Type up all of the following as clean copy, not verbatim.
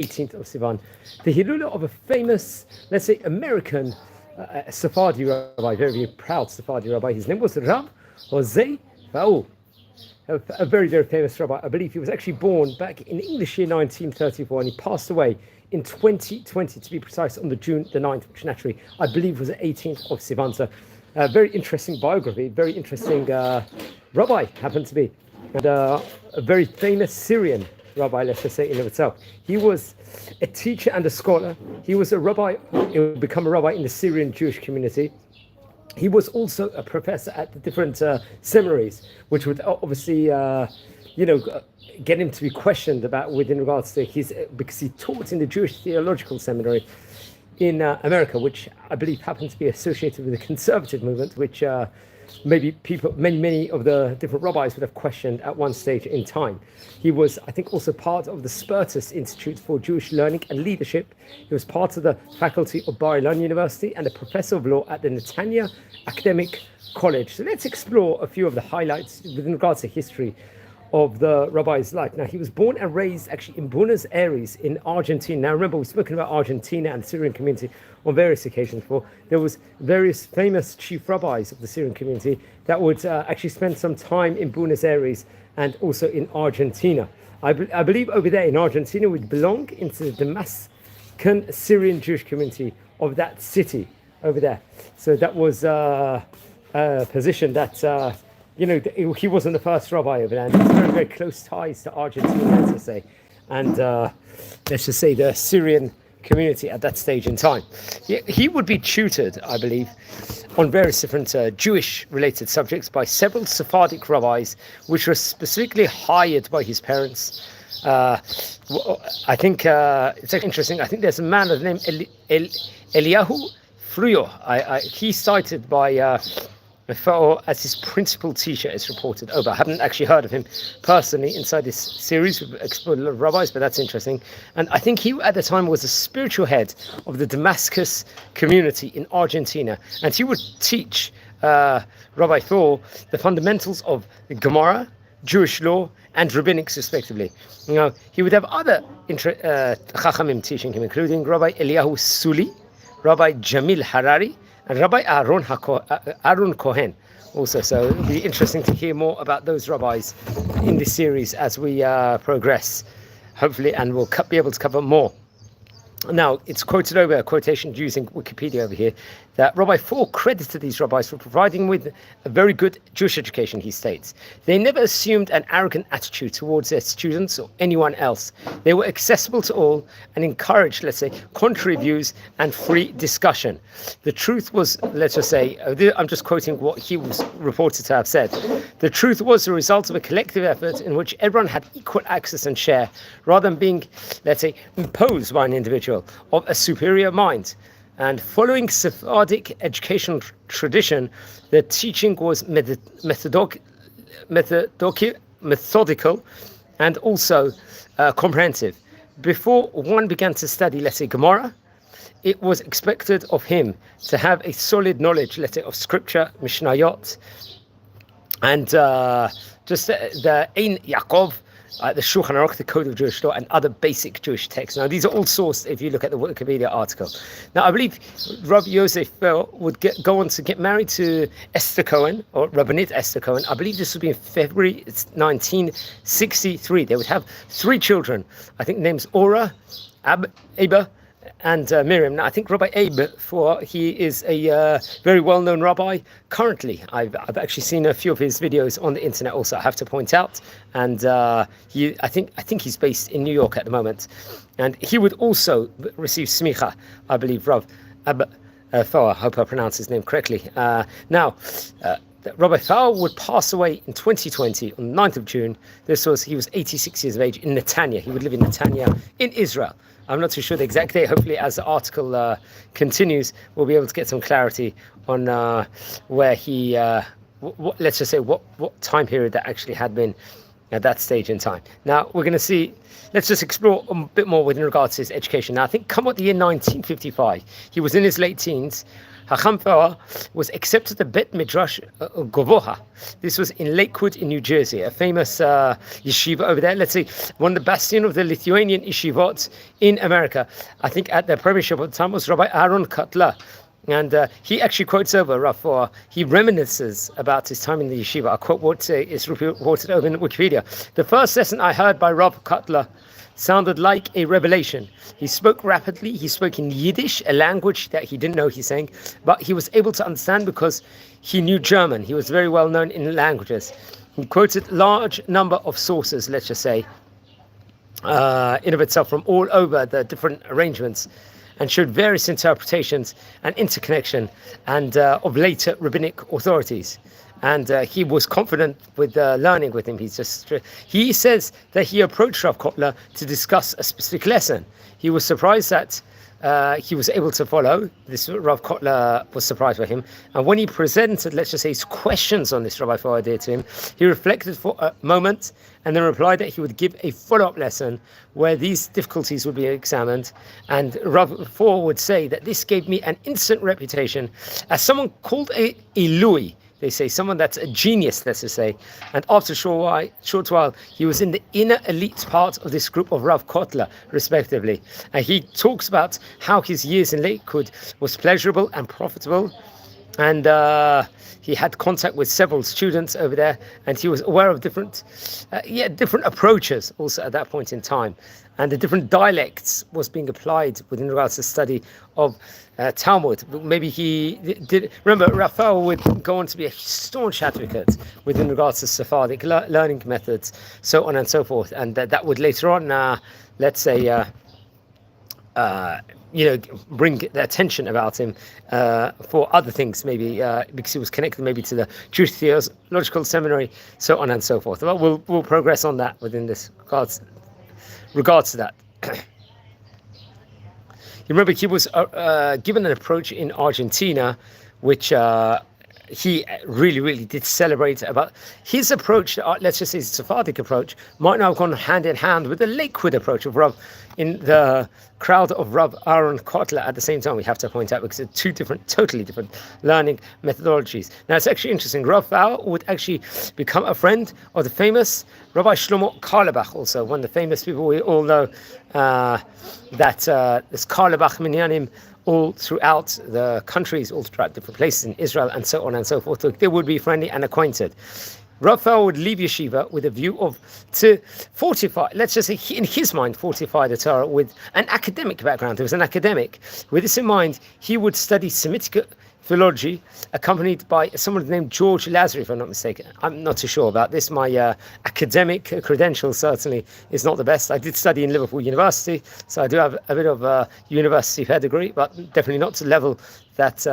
18th of Sivan, the Hilula of a famous, let's say, American Sephardi rabbi, very, very proud Sephardi rabbi. His name was Rabbi José Faur, a very, very famous rabbi. I believe he was actually born back in English year 1934, and he passed away in 2020, to be precise, on June the 9th, which naturally I believe was the 18th of Sivan. So, very interesting biography, very interesting rabbi happened to be, and a very famous Syrian rabbi, let's just say, in of itself. He was a teacher and a scholar. He was a rabbi, he would become a rabbi in the Syrian Jewish community. He was also a professor at the different seminaries, which would obviously, get him to be questioned about within regards to his, because he taught in the Jewish Theological Seminary in America, which I believe happened to be associated with the conservative movement, which maybe many of the different rabbis would have questioned at one stage in time. He was, I think, also part of the Spertus Institute for Jewish Learning and Leadership. He was part of the faculty of Bar Ilan University and a professor of law at the Netanya Academic College. So let's explore a few of the highlights with regards to history of the rabbi's life. Now, he was born and raised actually in Buenos Aires in Argentina. Now, remember, we've spoken about Argentina and the Syrian community on various occasions before. There was various famous chief rabbis of the Syrian community that would actually spend some time in Buenos Aires and also in Argentina. I believe over there in Argentina would belong into the Damascus Syrian Jewish community of that city over there. So that was a position that he wasn't the first rabbi over there. And there's very, very close ties to Argentina, let's just say, and let's just say the Syrian community at that stage in time. He would be tutored, I believe, on various different Jewish-related subjects by several Sephardic rabbis, which were specifically hired by his parents. I think it's interesting. I think there's a man of the name Eliyahu Fruyo. He's cited by Phaor as his principal teacher, is reported. But I haven't actually heard of him personally inside this series. We've explored a lot of rabbis, but that's interesting. And I think he, at the time, was the spiritual head of the Damascus community in Argentina. And he would teach Rabbi Phaor the fundamentals of the Gemara, Jewish law, and rabbinics, respectively. He would have other Chachamim teaching him, including Rabbi Eliyahu Suli, Rabbi Jamil Harari, and Rabbi Aaron Cohen also. So it'll be interesting to hear more about those rabbis in this series as we progress, hopefully, and we'll be able to cover more. Now, it's quoted over, a quotation using Wikipedia over here, that Rabbi Faur credited these rabbis for providing with a very good Jewish education, he states. They never assumed an arrogant attitude towards their students or anyone else. They were accessible to all and encouraged, let's say, contrary views and free discussion. The truth was, let's just say, I'm just quoting what he was reported to have said. The truth was the result of a collective effort in which everyone had equal access and share, rather than being, let's say, imposed by an individual of a superior mind. And following Sephardic educational tradition, the teaching was methodical and also comprehensive. Before one began to study, let's say, Gemara, it was expected of him to have a solid knowledge, let's say, of scripture, Mishnayot, and just the Ein Yaakov, the Shulchan Aruch, the Code of Jewish Law, and other basic Jewish texts. Now, these are all sourced if you look at the Wikipedia article. Now, I believe Rabbi José Faur would go on to get married to Esther Cohen, or Rabbinit Esther Cohen. I believe this would be in February 1963. They would have 3 children. I think names Ora, Abba, and Miriam. Now, I think Rabbi Abe, he is a very well-known rabbi currently. I've actually seen a few of his videos on the internet also, I have to point out. And I think he's based in New York at the moment. And he would also receive smicha, I believe, Rav Abba Phaor, I hope I pronounce his name correctly. Now, Rabbi Faur would pass away in 2020 on the 9th of June. He was 86 years of age in Netanya. He would live in Netanya in Israel. I'm not too sure the exact date. Hopefully, as the article continues, we'll be able to get some clarity on where he, let's just say, what time period that actually had been at that stage in time. Now, we're going to see, let's just explore a bit more with regards to his education. Now, I think come what the year 1955, he was in his late teens. Hacham Faur was accepted to Bet Midrash Govoha. This was in Lakewood in New Jersey, a famous yeshiva over there. Let's say one of the bastion of the Lithuanian yeshivot in America. I think at the premiership at the time was Rabbi Aaron Kotler. And he actually quotes over Rav Faur. He reminisces about his time in the yeshiva. I quote what is reported over in Wikipedia. The first lesson I heard by Rav Kotler sounded like a revelation. He spoke rapidly. He spoke in Yiddish, a language that he didn't know he's saying, but he was able to understand because he knew German. He was very well known in languages. He quoted large number of sources, let's just say, in of itself from all over the different arrangements, and showed various interpretations and interconnection and of later rabbinic authorities. And he was confident with learning with him. He says that he approached Rav Kotler to discuss a specific lesson. He was surprised that he was able to follow. This Rav Kotler was surprised by him. And when he presented, let's just say, his questions on this Rabbi Faur did to him, he reflected for a moment and then replied that he would give a follow-up lesson where these difficulties would be examined. And Rav Faur would say that this gave me an instant reputation as someone called a Louis. They say someone that's a genius, let's just say. And after a short while, he was in the inner elite part of this group of Rav Kotler, respectively. And he talks about how his years in Lakewood was pleasurable and profitable. And he had contact with several students over there, and he was aware of different approaches also at that point in time. And the different dialects was being applied within regards to study of Talmud. Maybe he did. Remember, Rav Faur would go on to be a staunch advocate within regards to Sephardic learning methods, so on and so forth. And that would later on, let's say, bring the attention about him for other things, maybe because he was connected maybe to the Jewish Theological Seminary, so on and so forth. But we'll progress on that within this regards to that. You remember he was given an approach in Argentina, which he really did celebrate. About his approach, let's just say his Sephardic approach, might not have gone hand in hand with the Lakewood approach of Rav, in the crowd of Rav Aaron Kotler at the same time, we have to point out, because they're two totally different learning methodologies. Now, it's actually interesting. Rav Faur would actually become a friend of the famous Rabbi Shlomo Carlebach, also one of the famous people we all know, that there's Carlebach Minyanim all throughout the countries, all throughout different places in Israel, and so on and so forth. So they would be friendly and acquainted. Rav Faur would leave yeshiva with a view to fortify, let's just say in his mind, fortify the Torah with an academic background. He was an academic. With this in mind, he would study Semitic philology, accompanied by someone named George Lazary, if I'm not mistaken. I'm not too sure about this. My academic credentials certainly is not the best. I did study in Liverpool University, so I do have a bit of university pedigree, but definitely not to the level that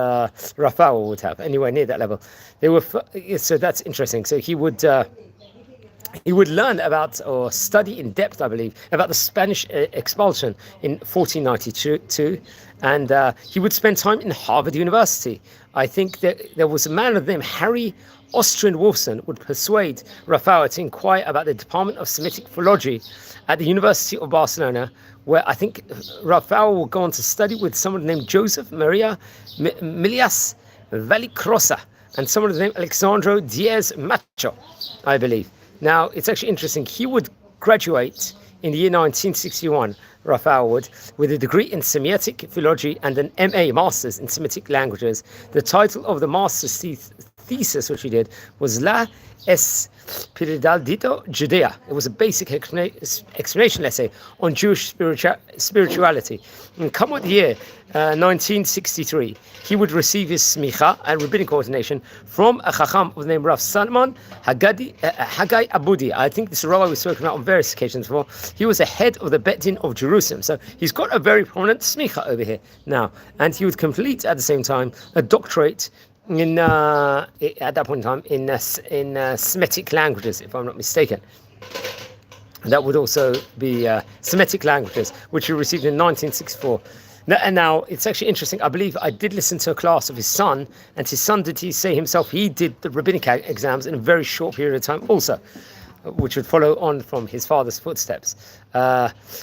Rav Faur would have, anywhere near that level. So that's interesting. So he would learn about, or study in depth, I believe, about the Spanish expulsion in 1492, and he would spend time in Harvard University. I think that there was a man of the name Harry Austrian Wolfson would persuade Rav Faur to inquire about the Department of Semitic Philology at the University of Barcelona, where I think Rav Faur will go on to study with someone named Joseph Maria Milias Vallicrosa and someone named Alexandro Diaz Macho, I believe. Now, it's actually interesting. He would graduate in the year 1961, Rav Faur would, with a degree in Semitic philology and an MA, Masters in Semitic languages. The title of the master's thesis, which he did, was La Espiritualidad Judea. It was a basic explanation, let's say, on Jewish spirituality. And come what year, 1963, he would receive his smicha and rabbinic ordination from a chacham of the name Rav Salman Haggai Abudi. I think this rabbi we've spoken about on various occasions before. He was the head of the Bet Din of Jerusalem. So he's got a very prominent smicha over here now. And he would complete at the same time a doctorate in at that point in time in Semitic languages, if I'm not mistaken. That would also be Semitic languages, which he received in 1964. Now, it's actually interesting. I believe I did listen to a class of his son, and his son, did he say himself, he did the rabbinic exams in a very short period of time also, which would follow on from his father's footsteps.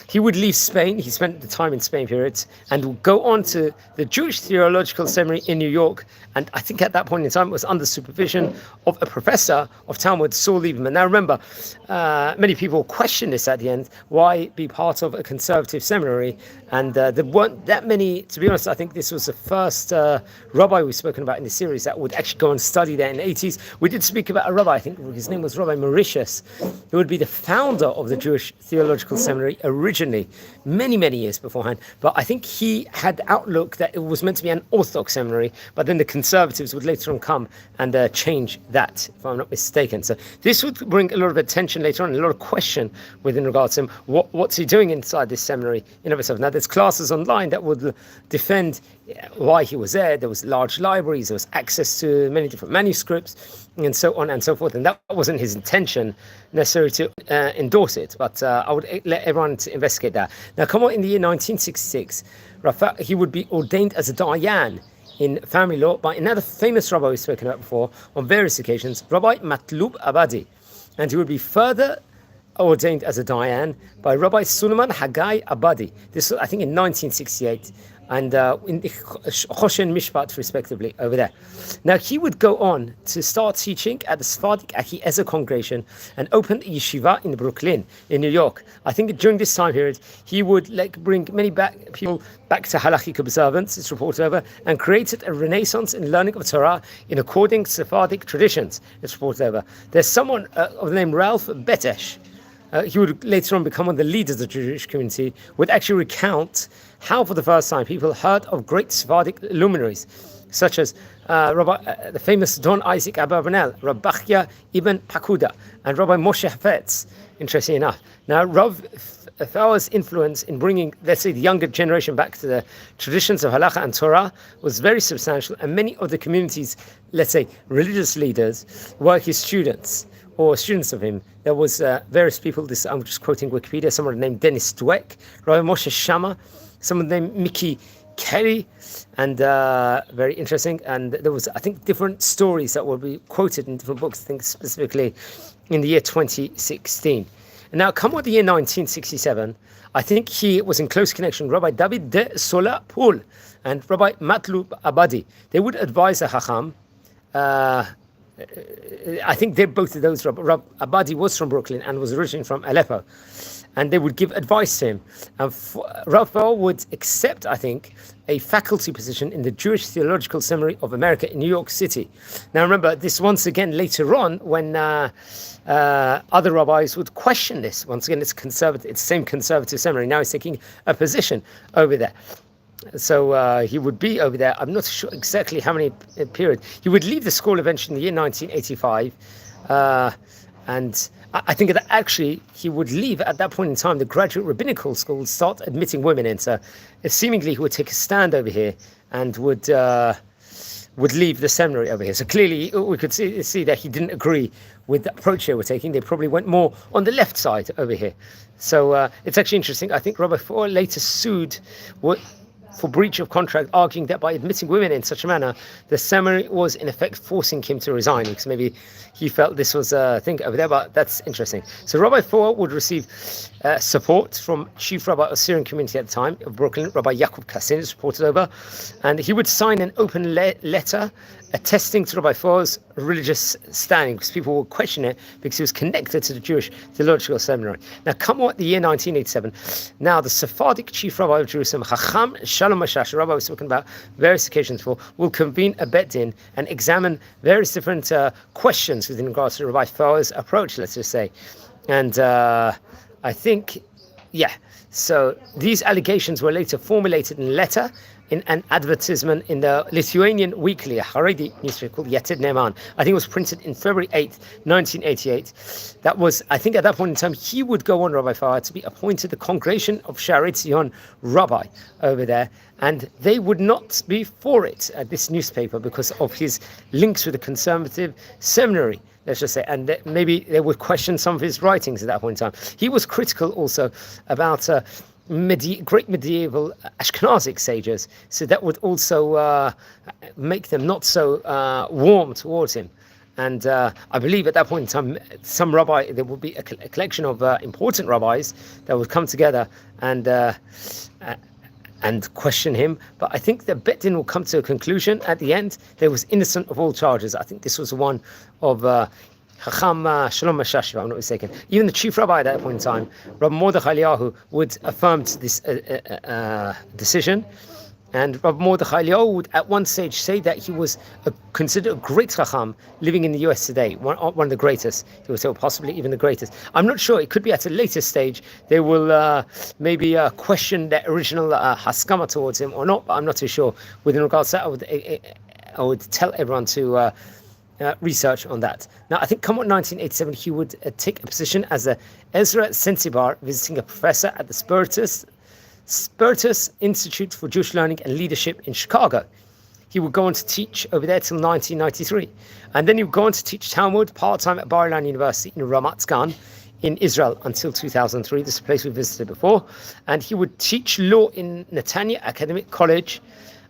He would leave Spain. He spent the time in Spain periods and would go on to the Jewish Theological Seminary in New York. And I think at that point in time it was under supervision of a professor of Talmud, Saul Lieberman. Now remember, many people question this at the end. Why be part of a conservative seminary? And there weren't that many, to be honest. I think this was the first rabbi we've spoken about in the series that would actually go and study there in the 80s. We did speak about a rabbi, I think his name was Rabbi Mauritius, who would be the founder of the Jewish Theological Seminary originally, many years beforehand. But I think he had the outlook that it was meant to be an Orthodox seminary, but then the conservatives would later on come and change that, if I'm not mistaken. So this would bring a lot of attention later on, a lot of question within regards to him. What's he doing inside this seminary in of itself? Now there's classes online that would defend why he was there. There was large libraries, there was access to many different manuscripts, and so on and so forth. And that wasn't his intention necessarily to endorse it, but I would let everyone to investigate that. Now come on, in the year 1966, he would be ordained as a Dayan in family law by another famous rabbi we've spoken about before on various occasions, Rabbi Matlub Abadi. And he would be further ordained as a Dayan by Rabbi Suleiman Haggai Abadi. This was, I think, in 1968. And in Choshen Mishpat, respectively, over there. Now, he would go on to start teaching at the Sephardic Achiezer congregation and open a yeshiva in Brooklyn, in New York. I think during this time period, he would bring many people back to halachic observance, it's reported over, and created a renaissance in learning of Torah in according to Sephardic traditions, it's reported over. There's someone of the name Ralph Betesh. He would later on become one of the leaders of the Jewish community, would actually recount how for the first time people heard of great Sephardic luminaries, such as the famous Don Isaac Abarbanel, Rabbi Bachya Ibn Pakuda, and Rabbi Moshe Hafetz, interesting enough. Now, Rabbi Faur's influence in bringing, let's say, the younger generation back to the traditions of halacha and Torah was very substantial, and many of the community's, let's say, religious leaders were his students, or students of him. There was various people, I'm just quoting Wikipedia, someone named Dennis Dweck, Rabbi Moshe Shama, someone named Mickey Kelly, and very interesting. And there was, I think, different stories that will be quoted in different books, I think specifically in the year 2016. And now come on the year 1967, I think he was in close connection with Rabbi David de Sola Pool and Rabbi Matlub Abadi. They would advise a Hacham. I think they're both of those. Rabbi Abadi was from Brooklyn and was originally from Aleppo, and they would give advice to him. And Rabbi Faur would accept, I think, a faculty position in the Jewish Theological Seminary of America in New York City. Now remember, this once again later on, when other rabbis would question this. Once again, it's conservative. It's the same conservative seminary. Now he's taking a position over there. So he would be over there. I'm not sure exactly how many period. He would leave the school eventually in the year 1985. And I think that actually he would leave at that point in time. The graduate rabbinical school would start admitting women in. So seemingly he would take a stand over here and would leave the seminary over here. So clearly we could see that he didn't agree with the approach they were taking. They probably went more on the left side over here. So it's actually interesting. I think Rabbi Faur later sued for breach of contract, arguing that by admitting women in such a manner, the seminary was in effect forcing him to resign, because maybe he felt this was a thing over there, but that's interesting. So Rabbi Faur would receive support from Chief Rabbi of the Syrian community at the time of Brooklyn, Rabbi Yaakov Kassin, is reported over, and he would sign an open letter attesting to Rabbi Faur's religious standing, because people would question it because he was connected to the Jewish Theological Seminary. Now come on, the year 1987. Now the Sephardic Chief Rabbi of Jerusalem, Chacham Shalom Mashash, a rabbi we've spoken about various occasions for, will convene a bet din and examine various different questions within regards to Rabbi Faur's approach, let's just say. And I think, so these allegations were later formulated in a letter in an advertisement in the Lithuanian weekly, a Haredi newspaper called Yated Ne'eman. I think it was printed in February 8th, 1988. That was, I think at that point in time, he would go on, Rabbi Faur, to be appointed the Congregation of Shaarei Zion rabbi over there. And they would not be for it at this newspaper because of his links with the conservative seminary, let's just say, and maybe they would question some of his writings at that point in time. He was critical also about great medieval Ashkenazic sages, so that would also make them not so warm towards him. And I believe at that point in time, some rabbi, there would be a collection of important rabbis that would come together and question him. But I think the Bet Din will come to a conclusion at the end. They was innocent of all charges. I think this was one of Chacham Shalom Mashash, if I'm not mistaken. Even the chief rabbi at that point in time, Rabbi Mordechai Eliyahu, would affirm this decision. And Rabbi Mordechai Eliyahu would at one stage say that he was considered a great Chacham living in the US today, one of the greatest. He would say, well, possibly even the greatest. I'm not sure. It could be at a later stage. They will maybe question the original Haskama towards him or not, but I'm not too sure. With regards to that, I would tell everyone to research on that. Now, I think come 1987, he would take a position as a Ezra Sensibar, visiting a professor at the Spertus Institute for Jewish Learning and Leadership in Chicago. He would go on to teach over there till 1993. And then he would go on to teach Talmud part-time at Bar Ilan University in Ramat Gan in Israel until 2003. This is a place we visited before. And he would teach law in Netanya Academic College,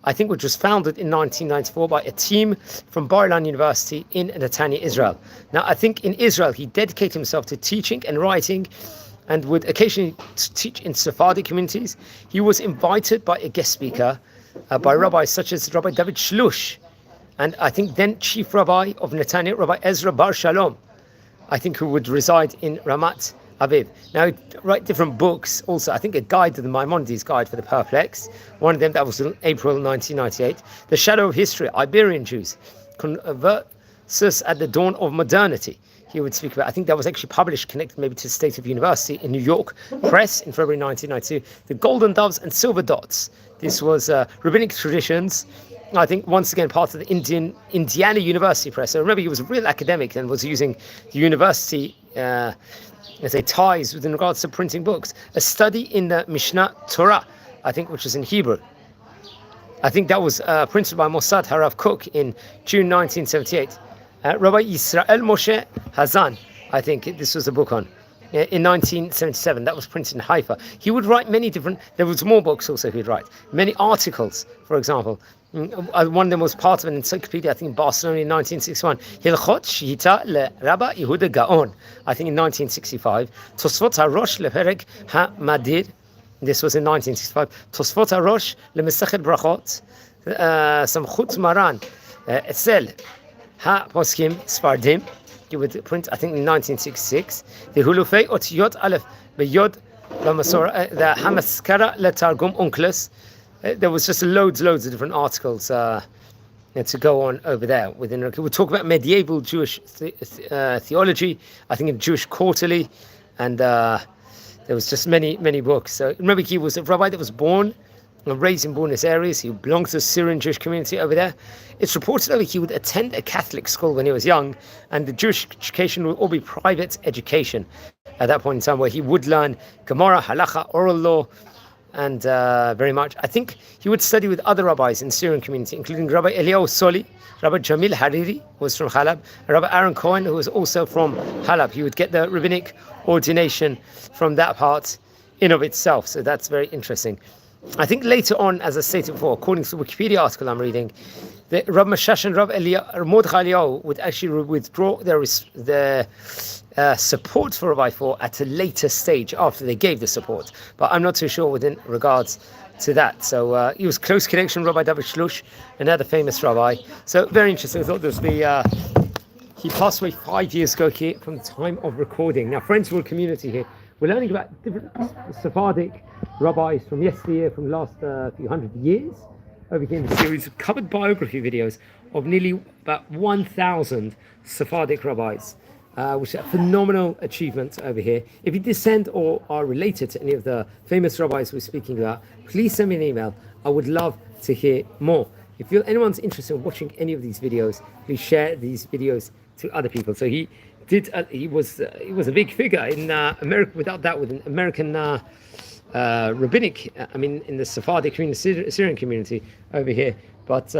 I think, which was founded in 1994 by a team from Bar Ilan University in Netanya, Israel. Now, I think in Israel, he dedicated himself to teaching and writing and would occasionally teach in Sephardic communities. He was invited by a guest speaker, by rabbis such as Rabbi David Shlush, and I think then Chief Rabbi of Netanya, Rabbi Ezra Bar Shalom, I think, who would reside in Ramat Aviv. Now, he'd write different books also. I think a guide to the Maimonides Guide for the Perplexed, one of them that was in April 1998. The Shadow of History, Iberian Jews, Conversus at the Dawn of Modernity. He would speak about, I think that was actually published, connected maybe to the State of University in New York Press in February 1992. The Golden Doves and Silver Dots. This was rabbinic traditions. I think once again part of the Indiana University Press. So remember, he was a real academic and was using the university ties within regards to printing books. A study in the Mishnah Torah, I think, which is in Hebrew. I think that was printed by Mossad Harav Kook in June 1978. Rabbi Yisrael Moshe Hazan, I think this was a book on, in 1977. That was printed in Haifa. He would write many different, there was more books also he'd write. Many articles, for example. One of them was part of an encyclopedia, I think, in Barcelona in 1961. Hilchot Shihita le Rabbi Yehuda Gaon, I think in 1965. Tosfot HaRosh le Perek HaMadir, this was in 1965. Tosfot HaRosh le Mesechet Brachot, Samchut Maran, Etzel Ha-Poskim Sfardim, he would print, I think, in 1966. The Hulufei Otiyot Aleph Beyod Lamasora, the Hamaskara Letargum Unclus. There was just loads of different articles to go on over there. We'll talk about medieval Jewish theology, I think in Jewish Quarterly, and there was just many books. So remember, he was a rabbi that was born and raised in Buenos Aires. He belonged to the Syrian Jewish community over there. It's reported that he would attend a Catholic school when he was young, and the Jewish education would all be private education at that point in time, where he would learn Gemara, Halacha, oral law, and very much. I think he would study with other rabbis in the Syrian community, including Rabbi Eliyahu Soli, Rabbi Jamil Hariri, who was from Halab, and Rabbi Aaron Cohen, who was also from Halab. He would get the rabbinic ordination from that part in of itself. So that's very interesting. I think later on, as I stated before, according to the Wikipedia article I'm reading, the Rav Mashash and Rav Mordechai Eliyahu would actually withdraw their support for Rabbi Faur at a later stage after they gave the support. But I'm not too sure within regards to that. So he was close connection with Rabbi David Shlush, another famous rabbi. So very interesting. I thought this would be... he passed away 5 years ago here from the time of recording. Now, friends, we're a community here. We're learning about different Sephardic rabbis from yesteryear, from the last few hundred years, over here in the series of covered biography videos of nearly about 1,000 Sephardic rabbis, which is a phenomenal achievement over here. If you descend or are related to any of the famous rabbis we're speaking about, please send me an email. I would love to hear more. If anyone's interested in watching any of these videos, please share these videos to other people. So he was a big figure in America, without doubt, with an American rabbinic, in the Sephardic community, Syrian community over here. But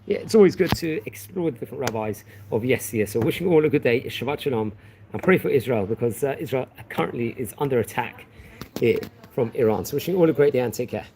it's always good to explore the different rabbis of yesteryear. So wishing you all a good day, Shabbat Shalom, and pray for Israel, because Israel currently is under attack here from Iran. So wishing you all a great day and take care.